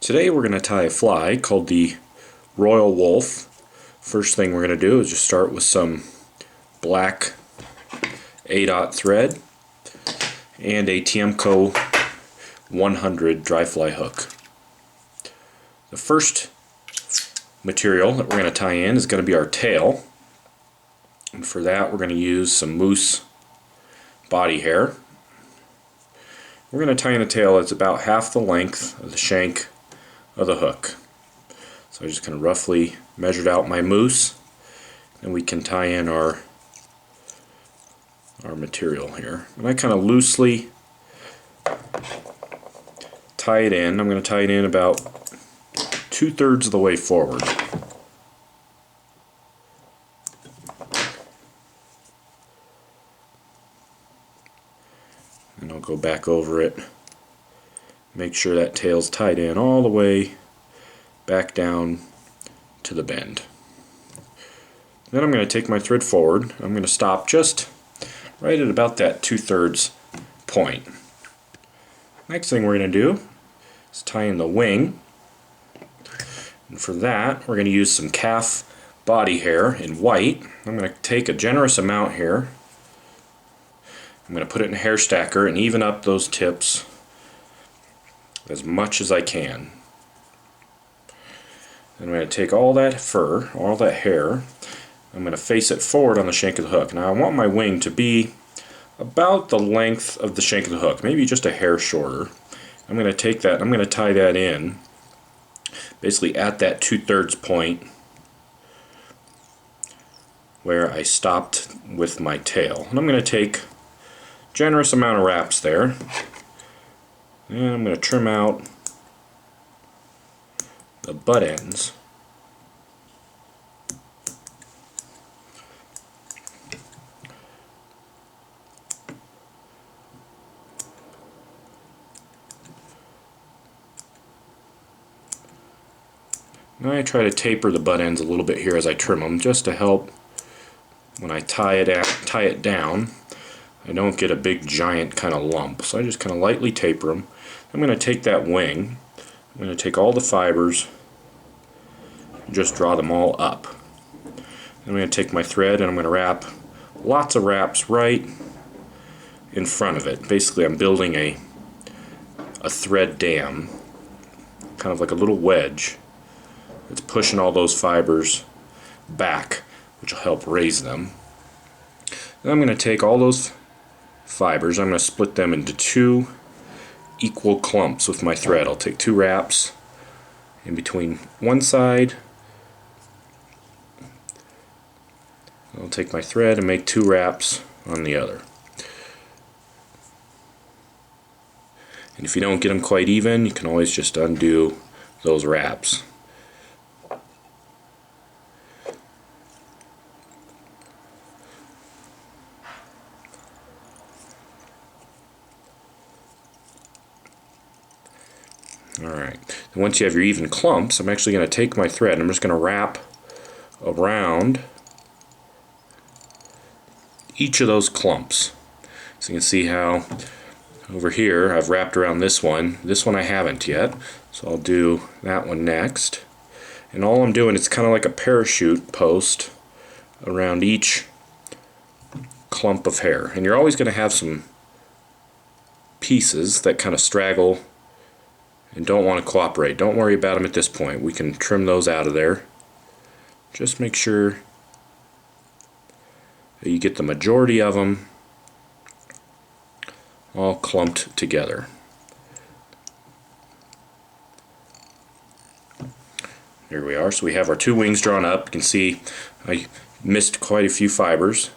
Today we're going to tie a fly called the Royal Wulff. First thing we're going to do is just start with some black A-dot thread and a Tiemco 100 dry fly hook. The first material that we're going to tie in is going to be our tail, and for that we're going to use some moose body hair. We're going to tie in a tail that's about half the length of the shank of the hook. So I just kind of roughly measured out my moose, and we can tie in our material here. And I kind of loosely tie it in. I'm going to tie it in about 2/3 of the way forward. And I'll go back over it. Make sure that tail's tied in all the way back down to the bend. Then I'm going to take my thread forward. I'm going to stop just right at about that 2/3 point. Next thing we're going to do is tie in the wing. And for that we're going to use some calf body hair in white. I'm going to take a generous amount here. I'm going to put it in a hair stacker and even up those tips as much as I can. Then I'm going to take all that fur, all that hair, I'm going to face it forward on the shank of the hook. Now I want my wing to be about the length of the shank of the hook, maybe just a hair shorter. I'm going to take that, I'm going to tie that in basically at that 2/3 point where I stopped with my tail. And I'm going to take a generous amount of wraps there, and I'm going to trim out the butt ends. Now I try to taper the butt ends a little bit here as I trim them, just to help when I tie it down I don't get a big giant kind of lump. So I just kind of lightly taper them. I'm going to take that wing, I'm going to take all the fibers and just draw them all up. I'm going to take my thread and I'm going to wrap lots of wraps right in front of it. Basically I'm building a thread dam, kind of like a little wedge. It's pushing all those fibers back, which will help raise them. Then I'm going to take all those fibers, I'm going to split them into 2 equal clumps with my thread. I'll take 2 wraps in between one side. I'll take my thread and make 2 wraps on the other. And if you don't get them quite even, you can always just undo those wraps. Alright, and once you have your even clumps, I'm actually going to take my thread and I'm just going to wrap around each of those clumps. So you can see how over here I've wrapped around this one I haven't yet, so I'll do that one next. And all I'm doing is kind of like a parachute post around each clump of hair. And you're always going to have some pieces that kind of straggle and don't want to cooperate. Don't worry about them at this point. We can trim those out of there. Just make sure that you get the majority of them all clumped together. There we are. So we have our 2 wings drawn up. You can see I missed quite a few fibers.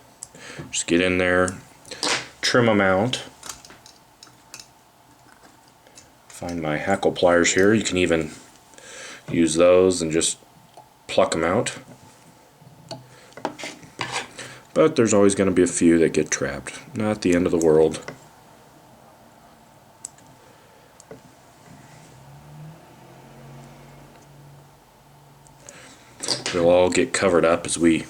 Just get in there, trim them out. Find my Hackle pliers here. You can even use those and just pluck them out. But there's always going to be a few that get trapped. Not the end of the world. They'll all get covered up as we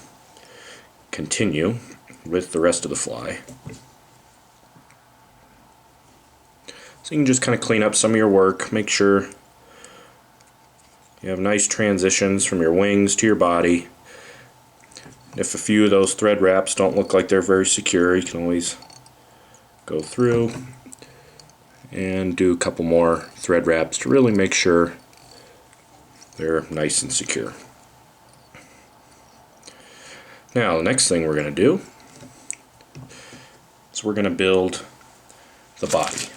continue with the rest of the fly. So you can just kind of clean up some of your work, make sure You have nice transitions from your wings to your body. If a few of those thread wraps don't look like they're very secure, you can always go through and do a couple more thread wraps to really make sure they're nice and secure. Now the next thing we're going to do is we're going to build the body.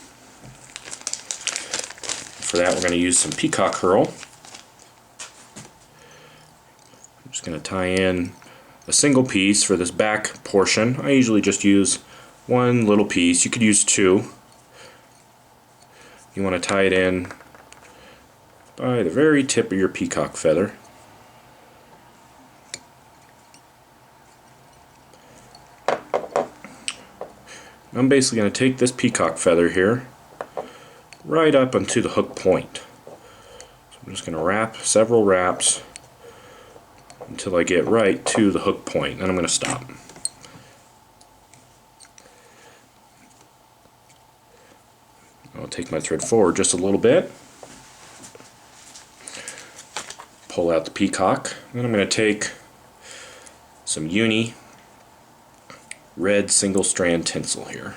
For that we're going to use some Peacock Herl. I'm just going to tie in a single piece for this back portion. I usually just use one little piece. You could use two. You want to tie it in by the very tip of your peacock feather. I'm basically going to take this peacock feather here right up onto the hook point. So I'm just going to wrap several wraps until I get right to the hook point. Then I'm going to stop. I'll take my thread forward just a little bit, pull out the peacock, and I'm going to take some UNI red single strand tinsel here.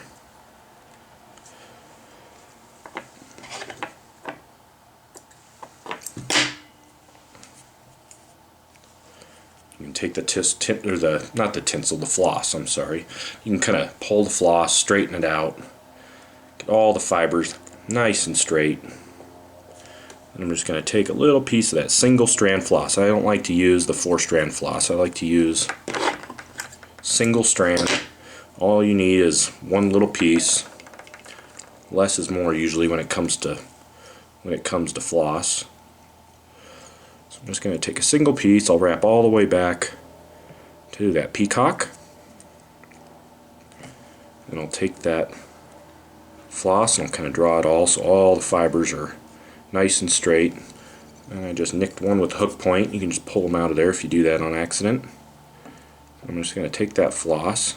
You can take the not the tinsel, the floss, I'm sorry. You can kind of pull the floss, straighten it out, get all the fibers nice and straight. And I'm just going to take a little piece of that single strand floss. I don't like to use the 4-strand floss. I like to use single strand. All you need is one little piece. Less is more usually when it comes to floss. So I'm just going to take a single piece. I'll wrap all the way back to that peacock. And I'll take that floss and I'll kind of draw it all so all the fibers are nice and straight. And I just nicked one with the hook point. You can just pull them out of there if you do that on accident. I'm just going to take that floss.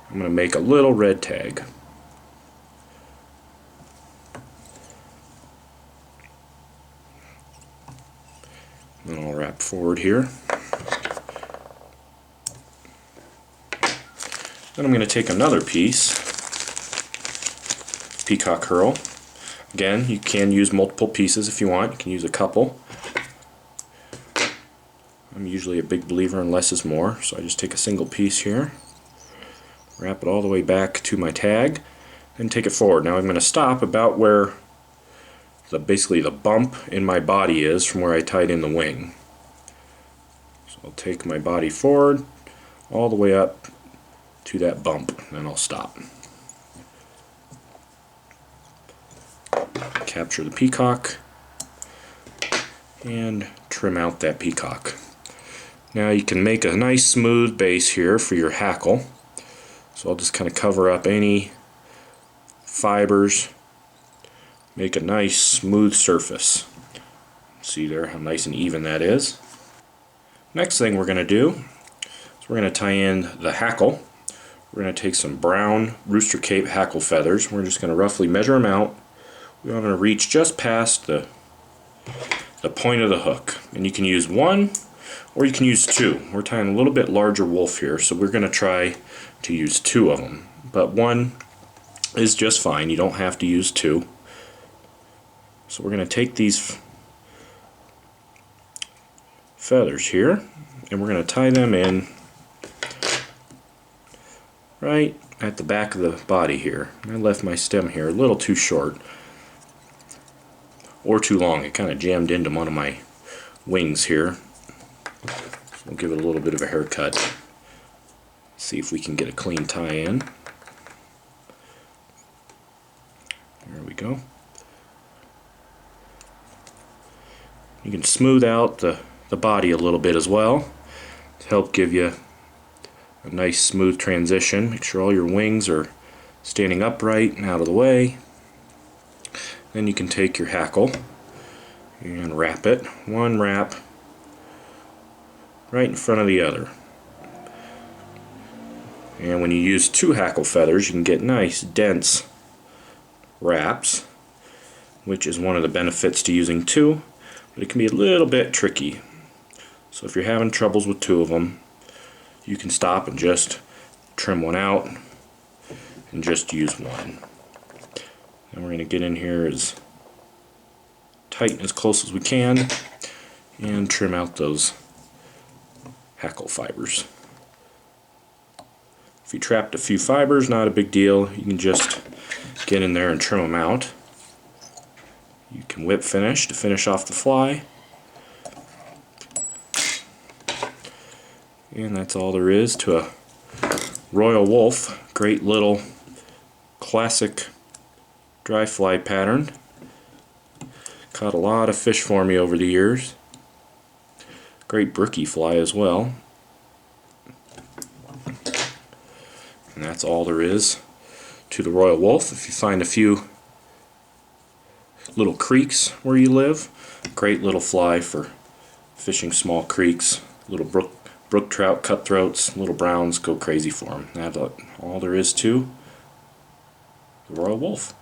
I'm going to make a little red tag. Then I'll wrap forward here. Then I'm going to take another piece, Peacock Herl. Again, you can use multiple pieces if you want. You can use a couple. I'm usually a big believer in less is more, so I just take a single piece here, wrap it all the way back to my tag, and take it forward. Now I'm going to stop about where basically the bump in my body is from where I tied in the wing. So I'll take my body forward all the way up to that bump, and then I'll stop. Capture the peacock and trim out that peacock. Now you can make a nice smooth base here for your hackle. So I'll just kind of cover up any fibers, make a nice smooth surface. See there how nice and even that is. Next thing we're going to do is we're going to tie in the hackle. We're going to take some brown Rooster Cape hackle feathers. We're just going to roughly measure them out. We're going to reach just past the point of the hook. And you can use one or you can use two. We're tying a little bit larger wolf here, so we're going to try to use two of them. But one is just fine. You don't have to use two. So we're going to take these feathers here and we're going to tie them in right at the back of the body here. I left my stem here a little too short or too long. It kind of jammed into one of my wings here. So we'll give it a little bit of a haircut. See if we can get a clean tie in. There we go. You can smooth out the body a little bit as well to help give you a nice smooth transition. Make sure all your wings are standing upright and out of the way. Then you can take your hackle and wrap it. One wrap right in front of the other. And when you use two hackle feathers, you can get nice dense wraps, which is one of the benefits to using two. but it can be a little bit tricky. So if you're having troubles with two of them, you can stop and just trim one out and just use one. And we're going to get in here as tight and as close as we can and trim out those hackle fibers. If you trapped a few fibers, not a big deal. You can just get in there and trim them out. You can whip finish to finish off the fly. And that's all there is to a Royal Wulff. Great little classic dry fly pattern. Caught a lot of fish for me over the years. Great brookie fly as well. And that's all there is to the Royal Wulff. If you find a few little creeks where you live, great little fly for fishing small creeks. Little brook trout, cutthroats, little browns, go crazy for them. That's all there is to the Royal Wulff.